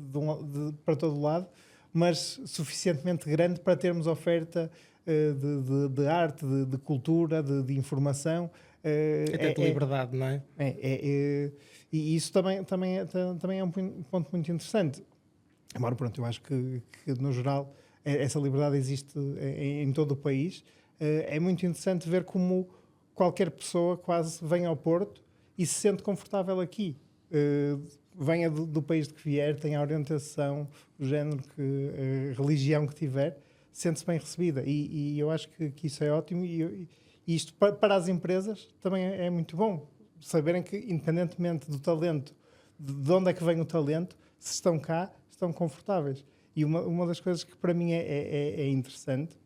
para todo o lado, mas suficientemente grande para termos oferta de arte, de cultura, de informação. Até de liberdade, não é? E isso também é um ponto muito interessante. Embora, pronto, eu acho que no geral essa liberdade existe em todo o país. É muito interessante ver como qualquer pessoa quase vem ao Porto e se sente confortável aqui. Venha do país de que vier, tenha a orientação, o género, a religião que tiver, sente-se bem recebida. E eu acho que isso é ótimo. E isto para as empresas também é muito bom. Saberem que, independentemente do talento, de onde é que vem o talento, se estão cá, estão confortáveis. E uma das coisas que para mim é interessante,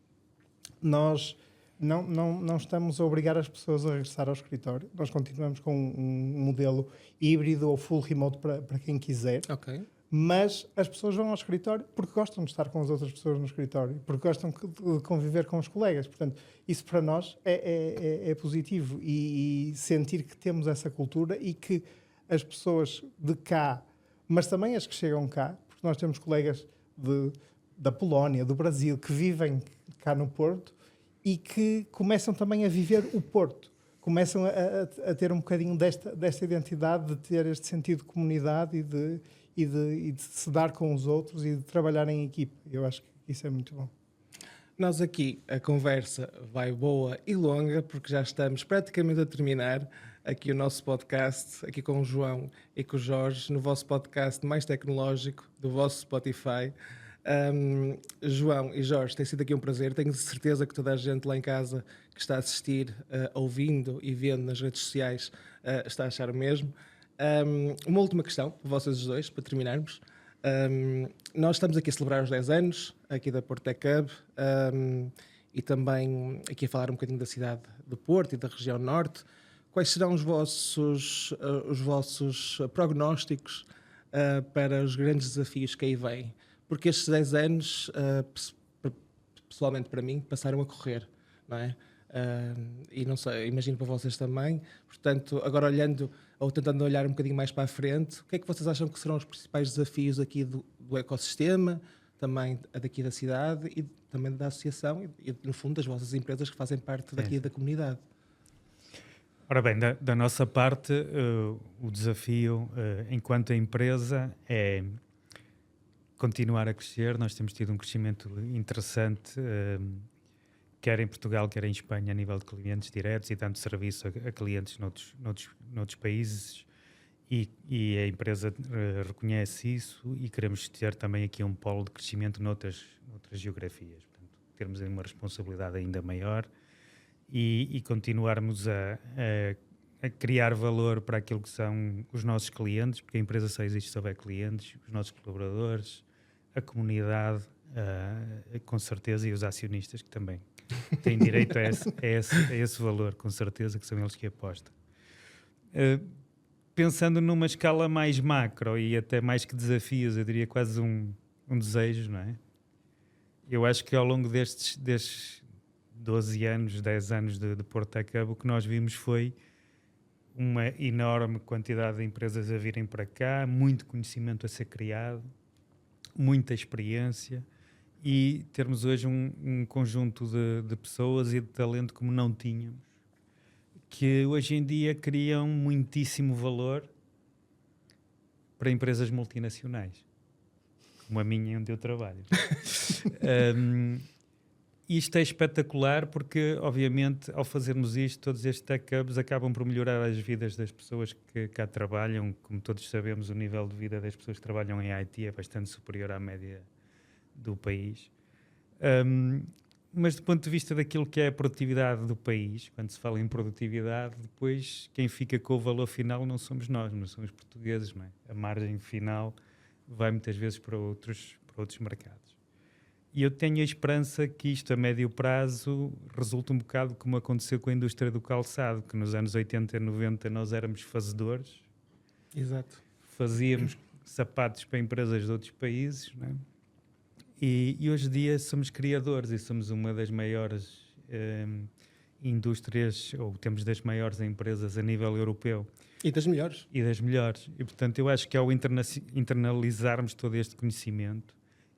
nós não estamos a obrigar as pessoas a regressar ao escritório. Nós continuamos com um modelo híbrido ou full remote para quem quiser. Ok. Mas as pessoas vão ao escritório porque gostam de estar com as outras pessoas no escritório, porque gostam de conviver com os colegas. Portanto, isso para nós é positivo e sentir que temos essa cultura e que as pessoas de cá, mas também as que chegam cá, porque nós temos colegas da Polónia, do Brasil, que vivem cá no Porto e que começam também a viver o Porto. Começam a ter um bocadinho desta identidade, de ter este sentido de comunidade e de se dar com os outros e de trabalhar em equipe. Eu acho que isso é muito bom. Nós aqui, a conversa vai boa e longa, porque já estamos praticamente a terminar aqui o nosso podcast, aqui com o João e com o Jorge, no vosso podcast mais tecnológico do vosso Spotify. João e Jorge, tem sido aqui um prazer. Tenho certeza que toda a gente lá em casa que está a assistir, ouvindo e vendo nas redes sociais, está a achar o mesmo. Uma última questão para vocês os dois, para terminarmos. Nós estamos aqui a celebrar os 10 anos aqui da Porto Tech Hub, e também aqui a falar um bocadinho da cidade do Porto e da região norte. Quais serão os vossos prognósticos para os grandes desafios que aí vêm? Porque estes 10 anos, pessoalmente para mim, passaram a correr, não é? E não sei, imagino para vocês também. Portanto, agora olhando ou tentando olhar um bocadinho mais para a frente, o que é que vocês acham que serão os principais desafios aqui do ecossistema, também daqui da cidade e também da associação e, no fundo, das vossas empresas que fazem parte daqui da comunidade? Ora bem, da nossa parte, o desafio enquanto empresa é continuar a crescer. Nós temos tido um crescimento interessante, quer em Portugal, quer em Espanha, a nível de clientes diretos e dando serviço a clientes noutros países. E a empresa reconhece isso e queremos ter também aqui um polo de crescimento noutras geografias. Portanto, termos uma responsabilidade ainda maior e continuarmos a criar valor para aquilo que são os nossos clientes, porque a empresa só existe se houver clientes, os nossos colaboradores, a comunidade, com certeza, e os acionistas que também têm direito a esse valor, com certeza, que são eles que apostam. Pensando numa escala mais macro e até mais que desafios, eu diria quase um desejo, não é? Eu acho que ao longo destes 12 anos, 10 anos de Porto Tech Hub, o que nós vimos foi uma enorme quantidade de empresas a virem para cá, muito conhecimento a ser criado, muita experiência e termos hoje um conjunto de pessoas e de talento como não tínhamos, que hoje em dia criam muitíssimo valor para empresas multinacionais, como a minha onde eu trabalho. Isto é espetacular porque, obviamente, ao fazermos isto, todos estes tech hubs acabam por melhorar as vidas das pessoas que cá trabalham. Como todos sabemos, o nível de vida das pessoas que trabalham em IT é bastante superior à média do país. Mas do ponto de vista daquilo que é a produtividade do país, quando se fala em produtividade, depois quem fica com o valor final não somos nós, mas são os portugueses, não é? A margem final vai muitas vezes para outros mercados. E eu tenho a esperança que isto a médio prazo resulte um bocado como aconteceu com a indústria do calçado, que nos anos 80 e 90 nós éramos fazedores. Exato. Fazíamos sapatos para empresas de outros países, não é? E hoje em dia somos criadores e somos uma das maiores indústrias, ou temos das maiores empresas a nível europeu. E das melhores. E das melhores. E, portanto, eu acho que ao internalizarmos todo este conhecimento,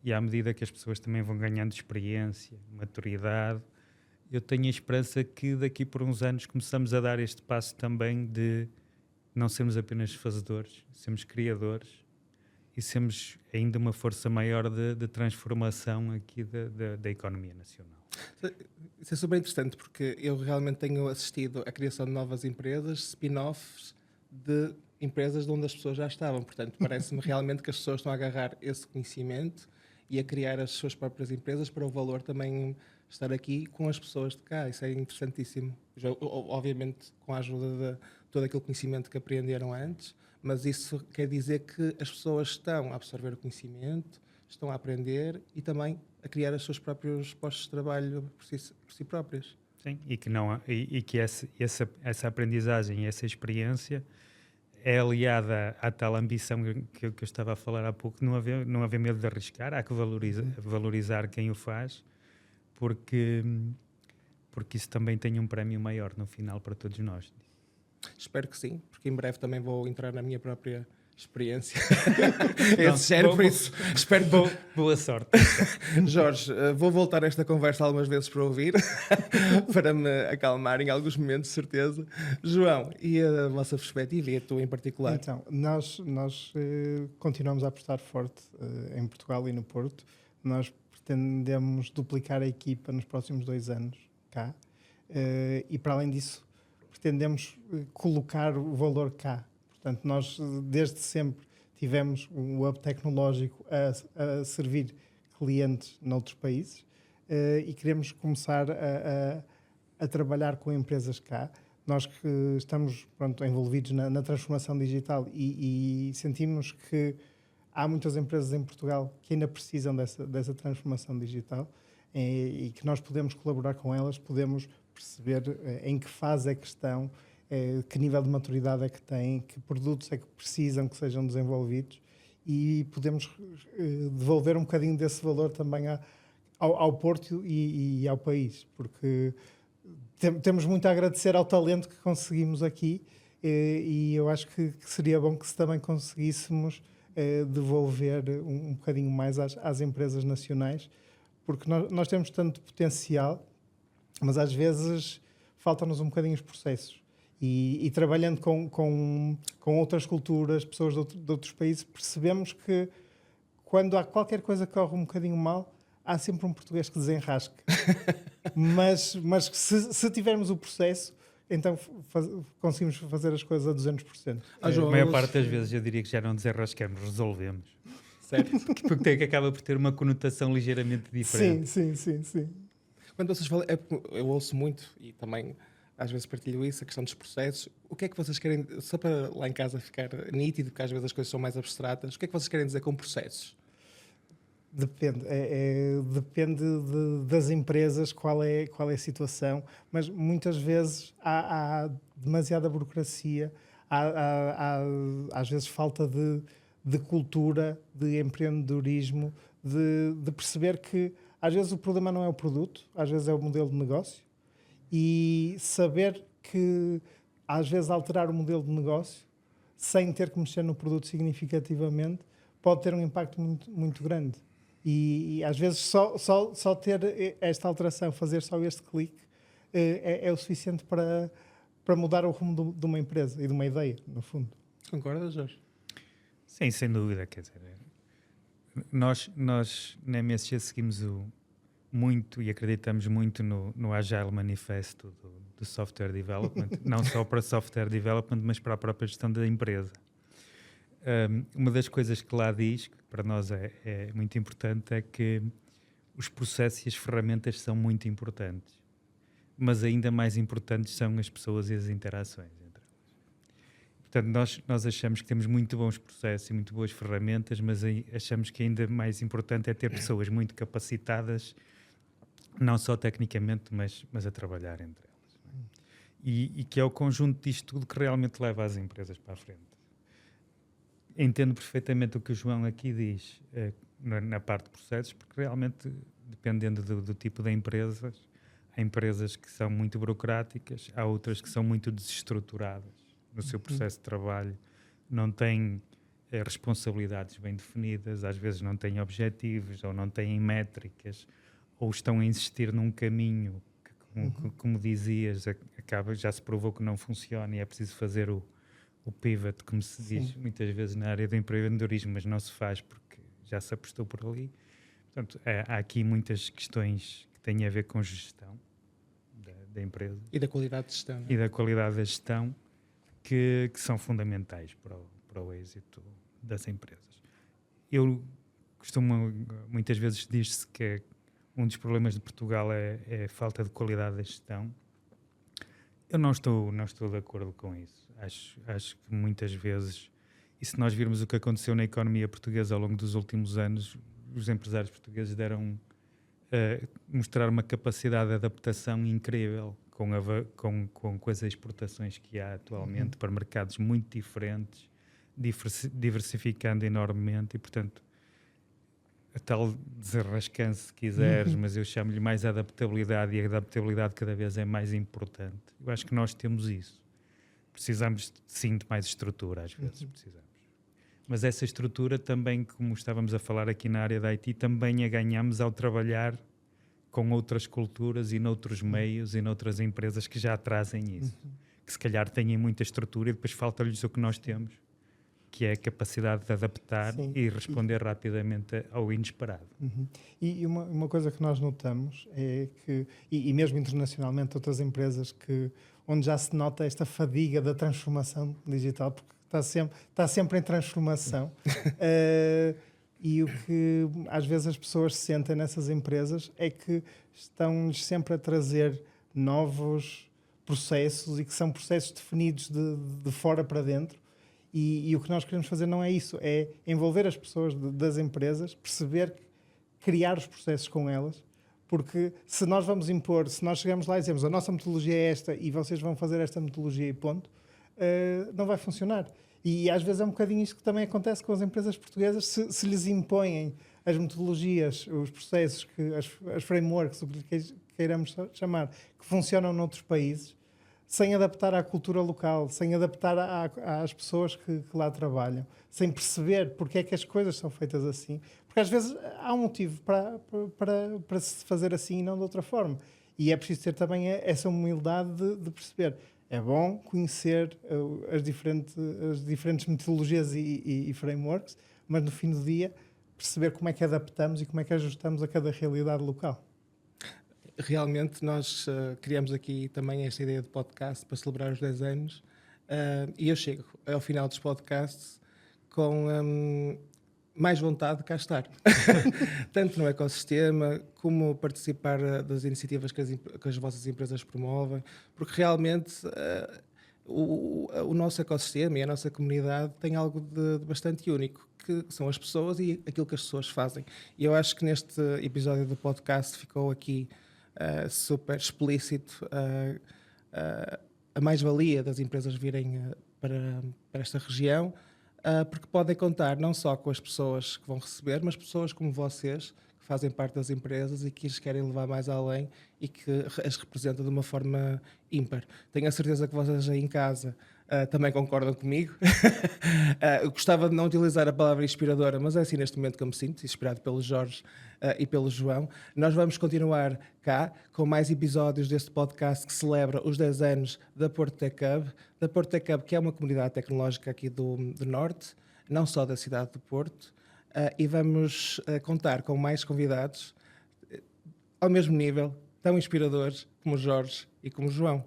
e à medida que as pessoas também vão ganhando experiência, maturidade, eu tenho a esperança que daqui por uns anos começamos a dar este passo também de não sermos apenas fazedores, sermos criadores e sermos ainda uma força maior de transformação aqui da economia nacional. Isso é super interessante porque eu realmente tenho assistido à criação de novas empresas, spin-offs de empresas de onde as pessoas já estavam. Portanto, parece-me realmente que as pessoas estão a agarrar esse conhecimento e a criar as suas próprias empresas para o valor também estar aqui com as pessoas de cá. Isso é interessantíssimo. Já, obviamente com a ajuda de todo aquele conhecimento que aprenderam antes, mas isso quer dizer que as pessoas estão a absorver o conhecimento, estão a aprender e também a criar os seus próprios postos de trabalho por si próprias. Sim, e que essa aprendizagem e essa experiência é aliada à tal ambição que eu estava a falar há pouco, não haver medo de arriscar, há que valorizar quem o faz, porque isso também tem um prémio maior no final para todos nós. Espero que sim, porque em breve também vou entrar na minha própria experiência. Por isso, espero boa sorte. Jorge, vou voltar a esta conversa algumas vezes para ouvir, para me acalmar em alguns momentos, de certeza. João, e a vossa perspectiva, e a tua em particular? Então, nós continuamos a apostar forte em Portugal e no Porto. Nós pretendemos duplicar a equipa nos próximos 2 anos cá. E para além disso, pretendemos colocar o valor cá. Portanto, nós desde sempre tivemos um hub tecnológico a servir clientes noutros países e queremos começar a trabalhar com empresas cá. Nós que estamos envolvidos na transformação digital e sentimos que há muitas empresas em Portugal que ainda precisam dessa transformação digital e que nós podemos colaborar com elas, podemos perceber em que fase é que estão, que nível de maturidade é que têm, que produtos é que precisam que sejam desenvolvidos e podemos devolver um bocadinho desse valor também ao Porto e ao país, porque temos muito a agradecer ao talento que conseguimos aqui e eu acho que seria bom que também conseguíssemos devolver um bocadinho mais às empresas nacionais, porque nós temos tanto potencial, mas às vezes faltam-nos um bocadinho os processos. E trabalhando com outras culturas, pessoas de outros países, percebemos que quando há qualquer coisa que corre um bocadinho mal, há sempre um português que desenrasque. mas se tivermos o processo, então conseguimos fazer as coisas a 200%. A maior parte das vezes eu diria que já não desenrascamos, resolvemos. Certo. Porque acaba por ter uma conotação ligeiramente diferente. Sim. Quando vocês falam, eu ouço muito e também às vezes partilho isso, a questão dos processos. O que é que vocês querem, só para lá em casa ficar nítido, porque às vezes as coisas são mais abstratas, o que é que vocês querem dizer com processos? Depende. Depende das empresas, qual é a situação, mas muitas vezes há demasiada burocracia, há às vezes falta de cultura, de empreendedorismo, de perceber que às vezes o problema não é o produto, às vezes é o modelo de negócio, e saber que às vezes alterar o modelo de negócio sem ter que mexer no produto significativamente pode ter um impacto muito, muito grande. E às vezes só ter esta alteração, fazer só este clique, é o suficiente para mudar o rumo de uma empresa e de uma ideia, no fundo. Concordas, Jorge? Sim, sem dúvida. Quer dizer, nós na MSG seguimos muito e acreditamos muito no Agile Manifesto do Software Development, não só para Software Development, mas para a própria gestão da empresa. Uma das coisas que lá diz, que para nós é muito importante, é que os processos e as ferramentas são muito importantes, mas ainda mais importantes são as pessoas e as interações entre elas. Portanto, nós achamos que temos muito bons processos e muito boas ferramentas, mas achamos que ainda mais importante é ter pessoas muito capacitadas, não só tecnicamente, mas a trabalhar entre elas. E que é o conjunto disto tudo que realmente leva as empresas para a frente. Entendo perfeitamente o que o João aqui diz na parte de processos, porque realmente, dependendo do tipo de empresas, há empresas que são muito burocráticas, há outras que são muito desestruturadas no seu processo de trabalho, não têm responsabilidades bem definidas, às vezes não têm objetivos ou não têm métricas, ou estão a insistir num caminho que, como dizias, já se provou que não funciona e é preciso fazer o pivot, como se diz muitas vezes na área do empreendedorismo, mas não se faz porque já se apostou por ali. Portanto, há aqui muitas questões que têm a ver com gestão da empresa. E da qualidade de gestão. Não é? E da qualidade da gestão que são fundamentais para o êxito das empresas. Eu costumo, muitas vezes diz-se que um dos problemas de Portugal é a falta de qualidade da gestão. Eu não estou de acordo com isso. Acho que muitas vezes, e se nós virmos o que aconteceu na economia portuguesa ao longo dos últimos anos, os empresários portugueses mostrar uma capacidade de adaptação incrível com as exportações que há atualmente para mercados muito diferentes, diversificando enormemente e, portanto, a tal desenrascança, se quiseres, mas eu chamo-lhe mais adaptabilidade, e a adaptabilidade cada vez é mais importante. Eu acho que nós temos isso. Precisamos, sim, de mais estrutura, às vezes precisamos. Mas essa estrutura também, como estávamos a falar aqui na área da IT, também a ganhamos ao trabalhar com outras culturas e noutros meios e noutras empresas que já trazem isso. Que se calhar têm muita estrutura e depois falta-lhes o que nós temos, que é a capacidade de adaptar e responder rapidamente ao inesperado. E uma coisa que nós notamos é que, e mesmo internacionalmente, outras empresas onde já se nota esta fadiga da transformação digital, porque está sempre em transformação, e o que às vezes as pessoas sentem nessas empresas é que estão sempre a trazer novos processos e que são processos definidos de fora para dentro. E o que nós queremos fazer não é isso, é envolver as pessoas das empresas, perceber, criar os processos com elas, porque se nós vamos impor, se nós chegamos lá e dizemos a nossa metodologia é esta e vocês vão fazer esta metodologia e ponto, não vai funcionar. E às vezes é um bocadinho isto que também acontece com as empresas portuguesas, se lhes impõem as metodologias, os processos, as frameworks, o que queiramos chamar, que funcionam noutros países, sem adaptar à cultura local, sem adaptar às pessoas que lá trabalham, sem perceber porque é que as coisas são feitas assim. Porque às vezes há um motivo para se fazer assim e não de outra forma. E é preciso ter também essa humildade de perceber. É bom conhecer as diferentes metodologias e frameworks, mas no fim do dia perceber como é que adaptamos e como é que ajustamos a cada realidade local. Realmente nós criamos aqui também esta ideia de podcast para celebrar os 10 anos e eu chego ao final dos podcasts com mais vontade de cá estar. Tanto no ecossistema, como participar das iniciativas que as vossas empresas promovem, porque realmente o nosso ecossistema e a nossa comunidade tem algo de bastante único, que são as pessoas e aquilo que as pessoas fazem. E eu acho que neste episódio do podcast ficou aqui super explícito a mais-valia das empresas virem para esta região, porque podem contar não só com as pessoas que vão receber, mas pessoas como vocês, que fazem parte das empresas e que as querem levar mais além e que as representam de uma forma ímpar. Tenho a certeza que vocês aí em casa também concordam comigo. Eu gostava de não utilizar a palavra inspiradora, mas é assim neste momento que eu me sinto, inspirado pelo Jorge e pelo João. Nós vamos continuar cá com mais episódios deste podcast que celebra os 10 anos da Porto Tech Hub. Da Porto Tech Hub, que é uma comunidade tecnológica aqui do Norte, não só da cidade do Porto, e vamos contar com mais convidados ao mesmo nível, tão inspiradores como o Jorge e como o João.